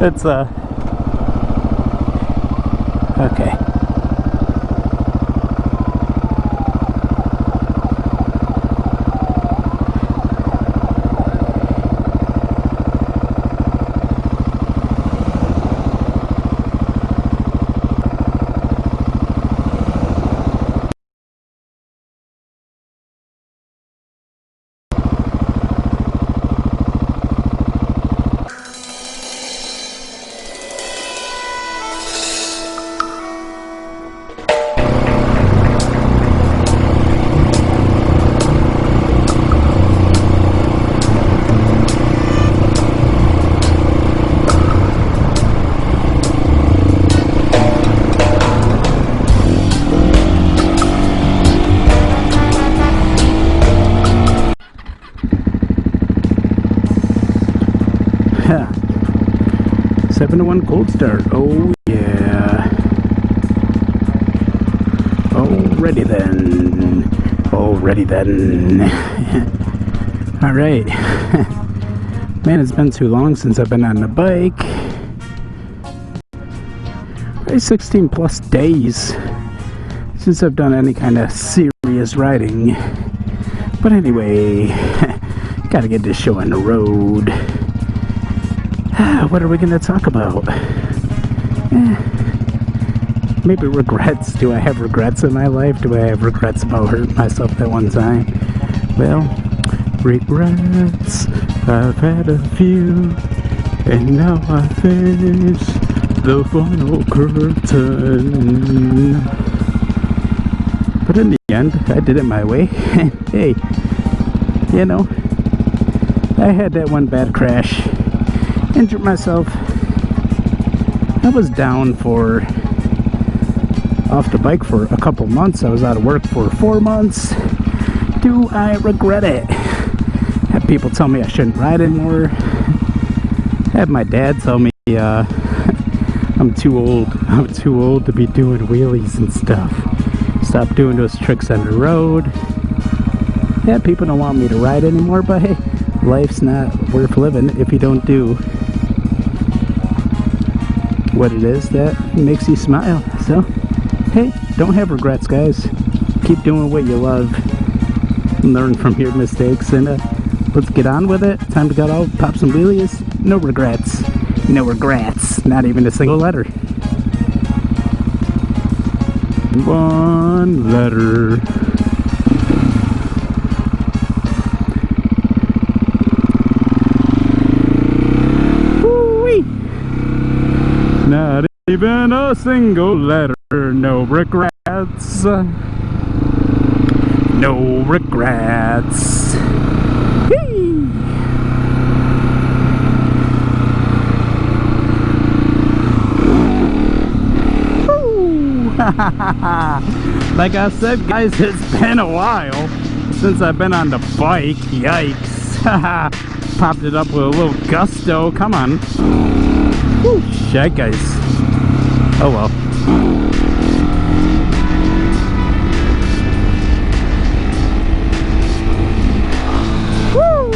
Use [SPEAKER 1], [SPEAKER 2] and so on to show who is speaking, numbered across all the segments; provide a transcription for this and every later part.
[SPEAKER 1] It's okay. Yeah. 7-1 cold start. Oh yeah. Alrighty then. Alrighty then. Alright. Man, it's been too long since I've been on the bike. Probably 16 plus days since I've done any kind of serious riding. But anyway, gotta get this show on the road. What are we going to talk about? Maybe regrets. Do I have regrets in my life? Do I have regrets about hurting myself that one time? Well, regrets, I've had a few, and now I face the final curtain. But in the end, I did it my way. Hey, you know, I had that one bad crash. Injured myself. I was down for off the bike for a couple months. I was out of work for 4 months. Do I regret it? Had people tell me I shouldn't ride anymore. Had my dad tell me I'm too old. I'm too old to be doing wheelies and stuff. Stop doing those tricks on the road. Yeah, people don't want me to ride anymore, but hey, life's not worth living if you don't do what it is that makes you smile. So hey, don't have regrets, guys. Keep doing what you love. Learn from your mistakes, and let's get on with it. Time to go out, pop some wheelies. No regrets. No regrets. Not even a single letter. One letter. Not even a single letter. No regrets. No regrets. Whee! Like I said, guys, it's been a while since I've been on the bike. Yikes. Popped it up with a little gusto. Come on. Woo, shit, guys. Oh well. Woo!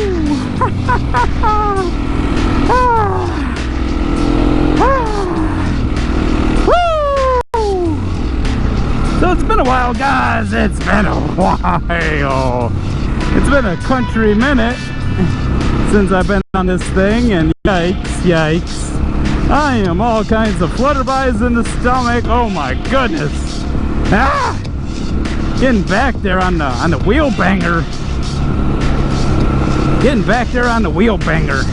[SPEAKER 1] Woo! So it's been a while, guys. It's been a while. It's been a country minute since I've been on this thing, and yikes, yikes. I am all kinds of flutterbies in the stomach. Oh my goodness. Ah! Getting back there on the wheel banger. Getting back there on the wheel banger.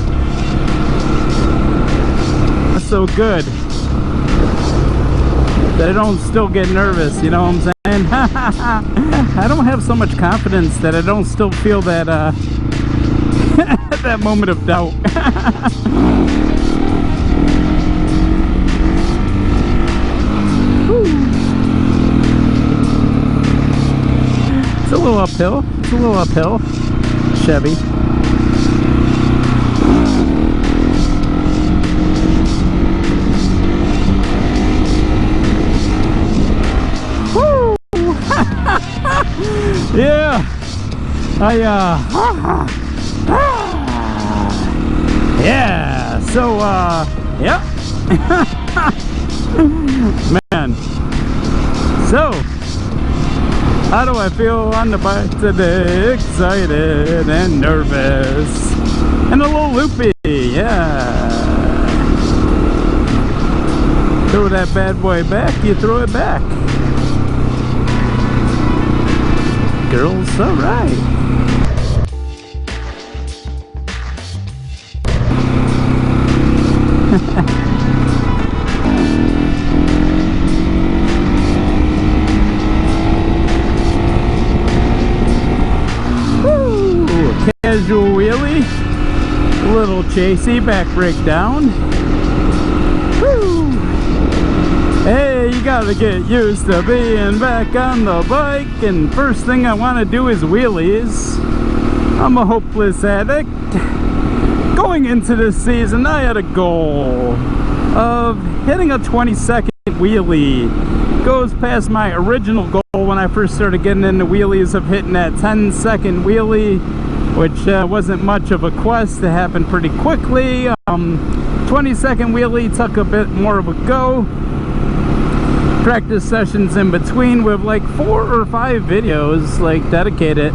[SPEAKER 1] That's so good that I don't still get nervous, you know what I'm saying? I don't have so much confidence that I don't still feel that that moment of doubt. It's a little uphill. It's a little uphill. Chevy. Woo! Yeah. Yeah. So Yep. Man. So, how do I feel on the bike today? Excited and nervous. And a little loopy. Yeah. Throw that bad boy back, you throw it back. Girls, alright. Casual wheelie, a little chasey, back brake down. Woo. Hey, you gotta get used to being back on the bike, and first thing I want to do is wheelies. I'm a hopeless addict. Going into this season, I had a goal of hitting a 20-second wheelie. Goes past my original goal when I first started getting into wheelies of hitting that 10-second wheelie, which wasn't much of a quest. It happened pretty quickly. 20-second wheelie took a bit more of a go. Practice sessions in between with like 4 or 5 videos like dedicated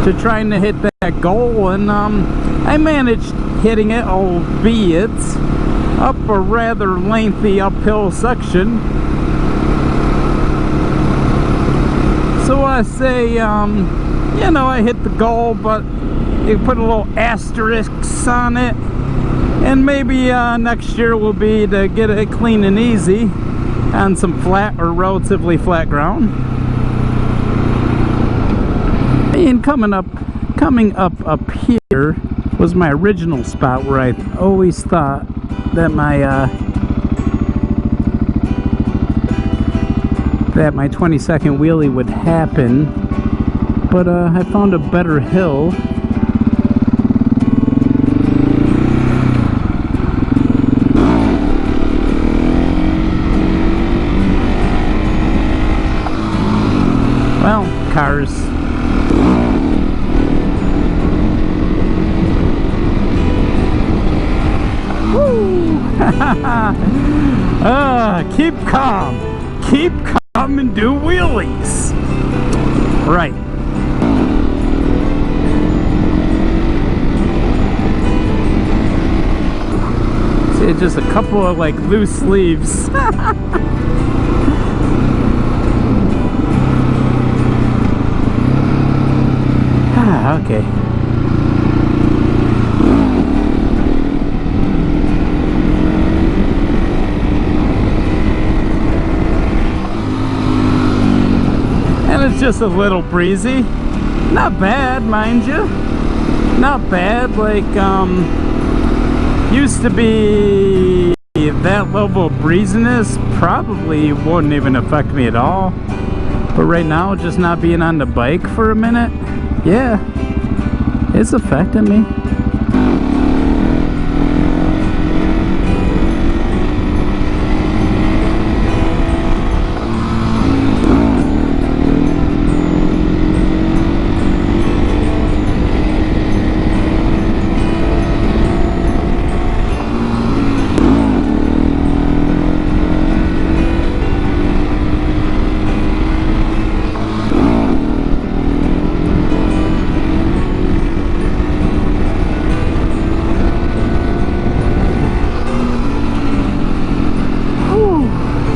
[SPEAKER 1] to trying to hit that goal, and I managed hitting it, albeit up a rather lengthy uphill section. So I say, you know, I hit the goal, but you put a little asterisk on it, and maybe next year will be to get it clean and easy on some flat or relatively flat ground. And coming up here was my original spot where I always thought that my 20-second wheelie would happen, but I found a better hill. Well, cars. Woo! Keep calm. Keep calm and do wheelies. Right. See, just a couple of like loose leaves. Okay. And it's just a little breezy. Not bad, mind you. Not bad. Like, used to be that level of breeziness probably wouldn't even affect me at all. But right now, just not being on the bike for a minute, yeah, it's affecting me.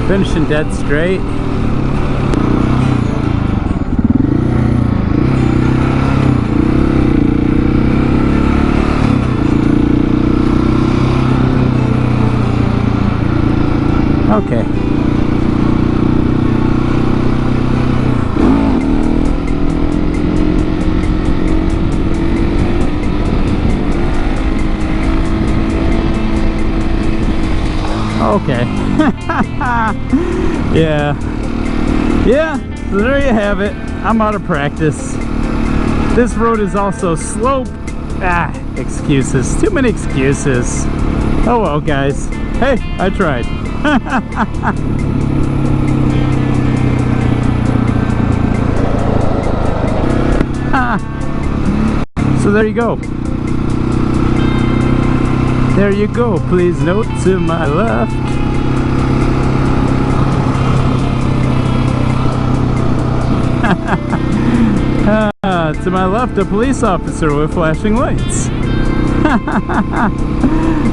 [SPEAKER 1] Finishing dead straight. Okay. Okay. Yeah, so there you have it. I'm out of practice. This road is also slope. Excuses. Too many excuses. Oh well, guys. Hey, I tried. So there you go. There you go. Please note to my left. To my left, a police officer with flashing lights.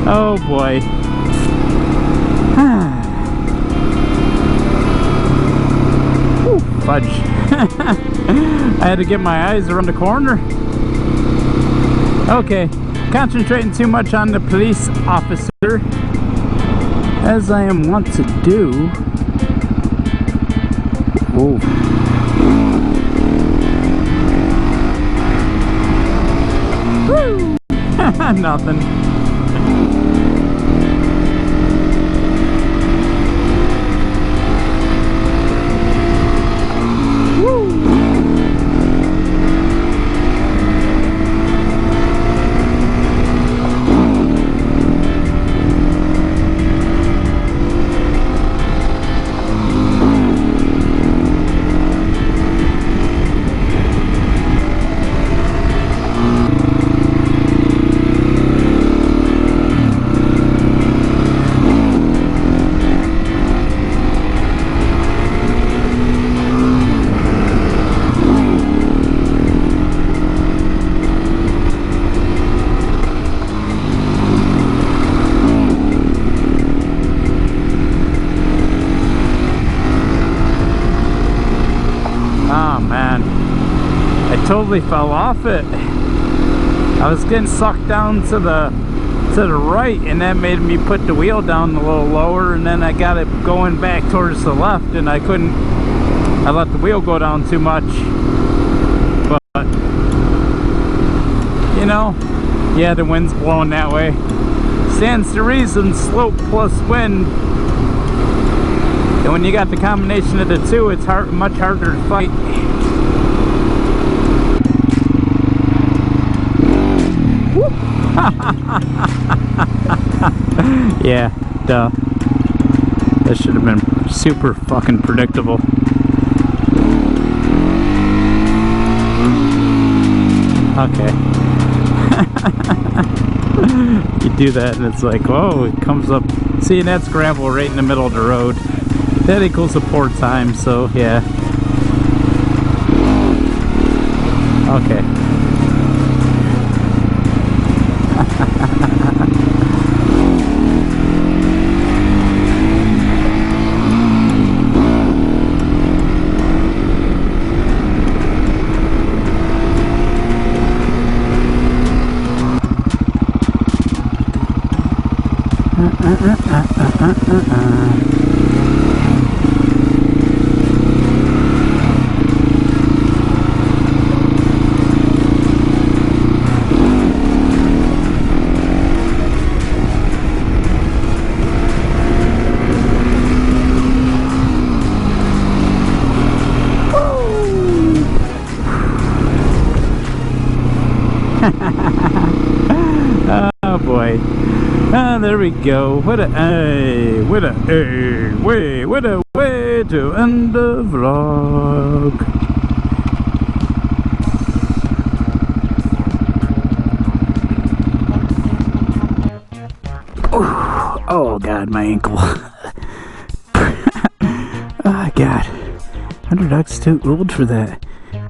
[SPEAKER 1] Oh boy. Ooh, fudge. I had to get my eyes around the corner. Okay, concentrating too much on the police officer, as I am wont to do. Whoa. Woo! Nothing. Totally fell off it. I was getting sucked down to the right, and that made me put the wheel down a little lower, and then I got it going back towards the left, and I let the wheel go down too much. But you know, yeah, the wind's blowing that way. Stands to reason, slope plus wind. And when you got the combination of the two, it's much harder to fight. Yeah, duh. That should have been super fucking predictable. Okay. You do that and it's like, whoa, it comes up. See, and that's gravel right in the middle of the road. That equals a poor time, so yeah. Okay. Oh boy. Ah, there we go. What a way to end the vlog. Oh god, my ankle. Oh god. $100 too old for that.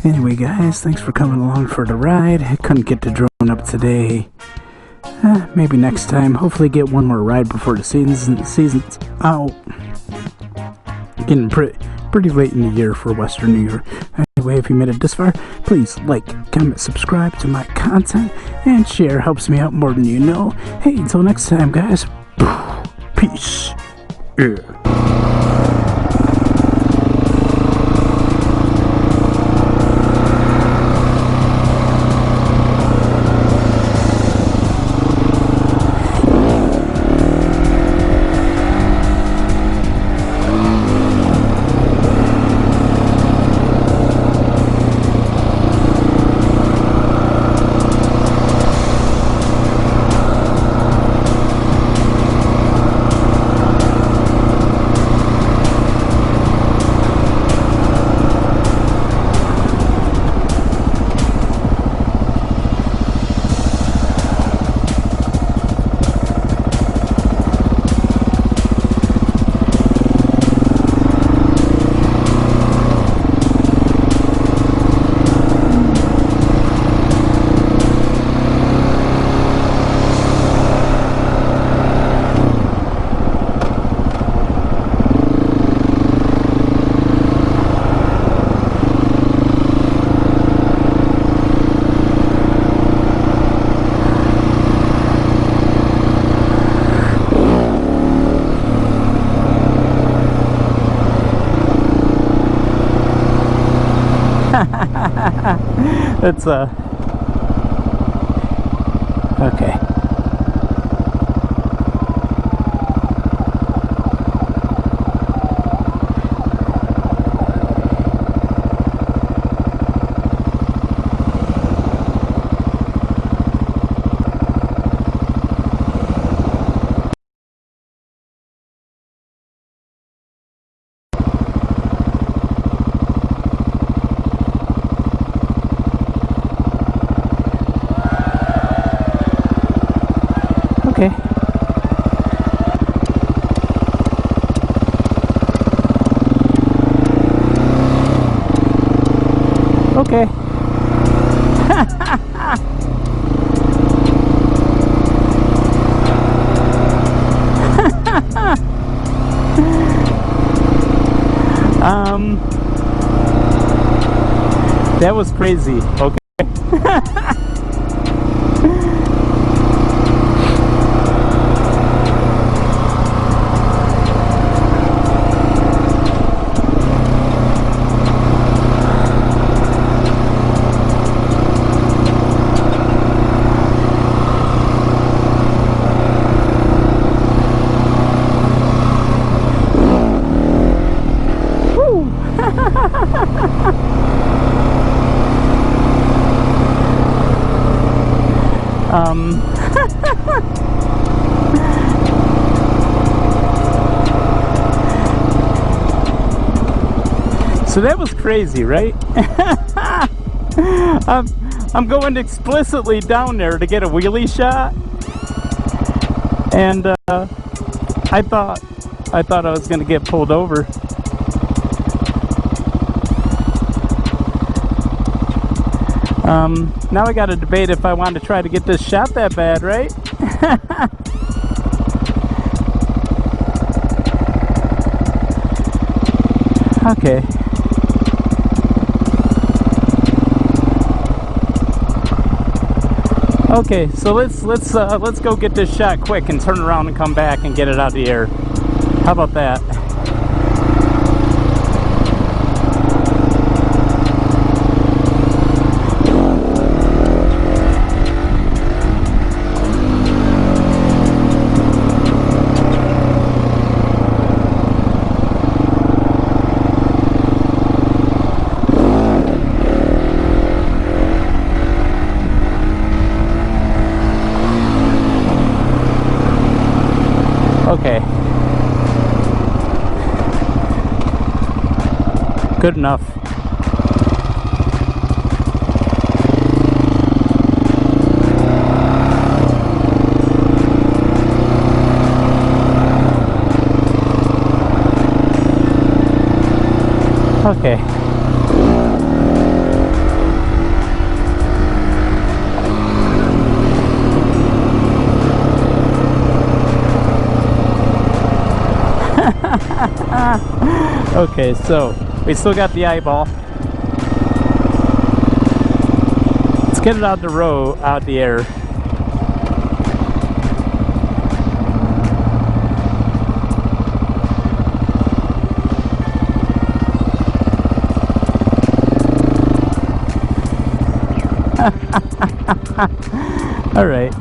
[SPEAKER 1] Anyway guys, thanks for coming along for the ride. I couldn't get the drone up today. Maybe next time. Hopefully get one more ride before the season's out. Getting pretty late in the year for Western New York. Anyway, if you made it this far, please like, comment, subscribe to my content, and share. Helps me out more than you know. Hey, until next time guys. Peace. Yeah. It's okay. Okay. Okay. That was crazy. Okay. So that was crazy, right? I'm going explicitly down there to get a wheelie shot, and I thought I was gonna get pulled over. Now I got to debate if I want to try to get this shot that bad, right? Okay. Okay, so let's go get this shot quick and turn around and come back and get it out of the air. How about that? Okay. Good enough. Okay. Okay, so we still got the eyeball. Let's get it out the road, out the air. All right.